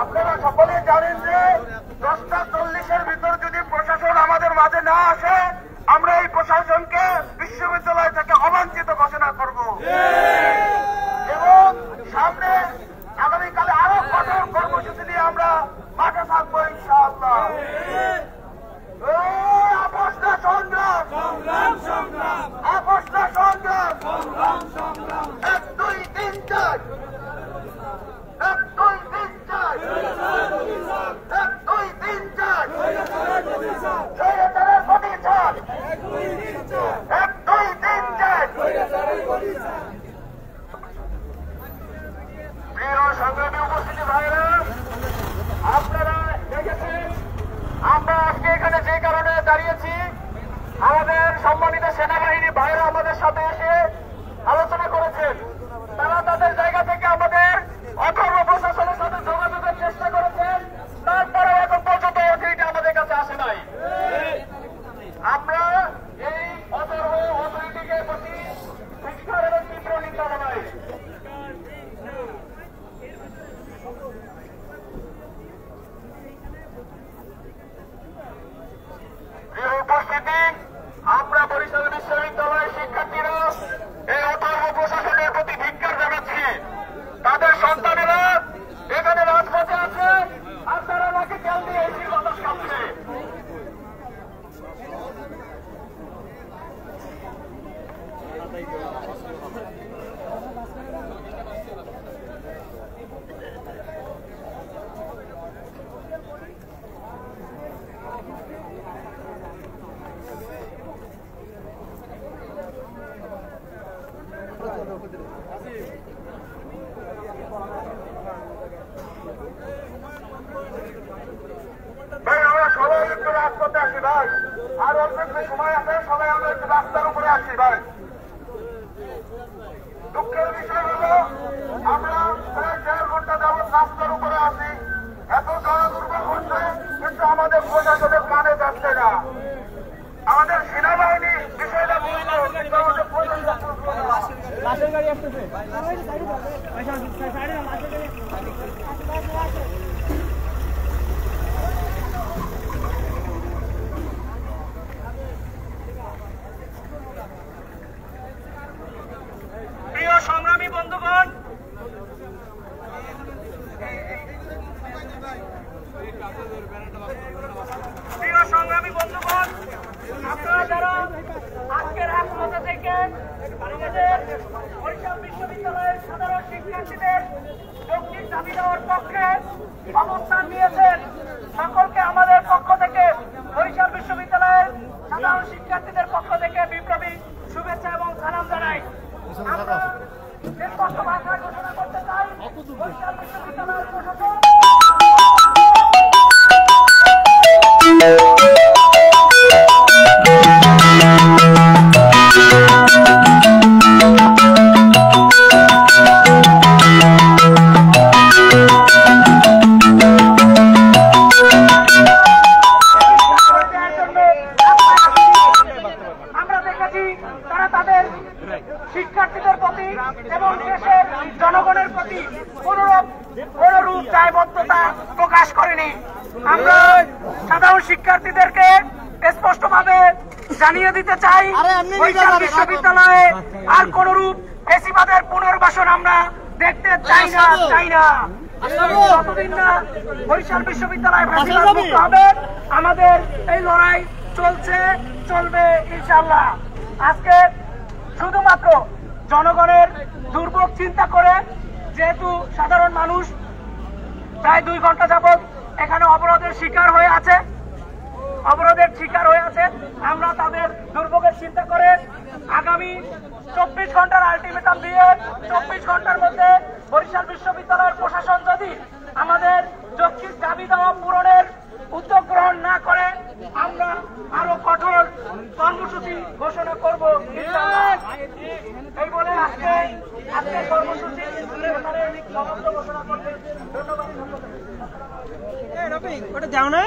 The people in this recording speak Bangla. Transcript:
আপনারা সকলে জানেন যে 10:40-এর ভিতর যদি প্রশাসন আমাদের মাঝে না আসে, আমরা এই প্রশাসনকে বিশ্ববিদ্যালয় থেকে অবাঞ্ছিত ঘোষণা করব এবং সামনে আগামীকালে আরো কঠোর কর্মসূচি নিয়ে আমরা মাঠে থাকবো ইনশাআল্লাহ। আপোষটা সংগ্রাম, আপোষটা সংগ্রাম, 1 2 3 4, 1 2 3 4, 1 2 3 4, স্বৈরাচারের প্রতিষ্ঠান, 1 2 3 4। প্রিয় সংগ্রামী উপস্থিতি ভাইরা, আপনারা দেখেছেন আমরা আজকে এখানে যে কারণে দাঁড়িয়েছি, আমাদের সম্মানিত সেনাবাহিনী ভাইরা আমাদের সাথে এসে আলোচনা করেছেন। তারা তাদের জায়গা থেকে আমাদের অথর্ব প্রশাসনের সাথে যোগাযোগের চেষ্টা করেছেন, তারপরে এখন পর্যন্ত অথরিটি আমাদের কাছে আসে নাই। আমরা এই অথর্ব অথরিটিকে প্রতি শিক্ষার এবং তীব্র নিন্দা জানাই। উপস্থিতি, আমরা বরিশাল বিশ্ববিদ্যালয়ের শিক্ষার্থীরা এই অথর্ব প্রশাসনের প্রতি ধিক্কার জানাচ্ছি। তাদের সন্তানেরা এখানে রাজপথে আছে, আর তারা নাকি তেল দিয়ে এসির বাতাস খাচ্ছে। ভাই আমরা সবাই একটু রাজপথে আসি ভাই, আর অল্প একটু সময় আছে, সবাই আমরা একটু রাস্তার উপরে আসি ভাই। দুঃখের বিষয় হলো আমরা প্রায় 1.5 ঘন্টা যাবৎ রাস্তার উপরে আসি, এত জনদুর্ভোগ হচ্ছে, কিন্তু আমাদের প্রশাসনের কানে যাচ্ছে না। আমাদের সেনাবাহিনী বিষয়টা বুঝলো, কিন্তু আমাদের প্রশাসন বুঝলো না। লাশের গাড়ি আসতেছে। প্রিয় সংগ্রামী বন্ধুগণ, প্রিয় সংগ্রামী বন্ধুগণ, আপনারা যারা আজকের রাজপথে থেকে আমাদের বরিশাল বিশ্ববিদ্যালয়ের সাধারণ শিক্ষার্থীদের যৌক্তিক দাবি দেওয়ার পক্ষে অবস্থান নিয়েছেন, সকলকে আমাদের পক্ষ থেকে, বরিশাল বিশ্ববিদ্যালয়ের সাধারণ শিক্ষার্থীদের পক্ষ থেকে বিপ্লবী শুভেচ্ছা এবং সালাম জানাই। আমরা স্পষ্ট ভাষায় ঘোষণা করতে চাই, বরিশাল বিশ্ববিদ্যালয়ের প্রশাসন শিক্ষার্থীদের প্রতি এবং দেশের জনগণের প্রতি কোনরূপ দায়বদ্ধতা প্রকাশ করেনি। আমরা সাধারণ শিক্ষার্থীদেরকে স্পষ্টভাবে জানিয়ে দিতে চাই, বরিশাল বিশ্ববিদ্যালয়ে আর কোনরূপ ফ্যাসিবাদের পুনর্বাসন আমরা দেখতে চাই না। যতদিন না বরিশাল বিশ্ববিদ্যালয় ফ্যাসিবাদ মুক্ত হবে, আমাদের এই লড়াই চলবে ইনশাআল্লাহ। আজকে শুধুমাত্র জনগণের দুর্ভোগ চিন্তা করে, যেহেতু সাধারণ মানুষ প্রায় 2 ঘন্টা যাবৎ এখানে অবরোধের শিকার হয়ে আছে, আমরা তাদের দুর্ভোগের চিন্তা করে আগামী 24 ঘন্টার আলটিমেটাম দিয়ে 24 ঘন্টার মধ্যে বরিশাল বিশ্ববিদ্যালয়ের প্রশাসন যদি আমাদের যৌক্তিক দাবি দেওয়া পূরণের উদ্যোগ গ্রহণ না করে, আমরা আরো কঠোর কর্মসূচি ঘোষণা করব। এই বলে আজকে কর্মসূচি সমাপ্ত ঘোষণা করবে। ধন্যবাদ। রফিক ওটা যাও না।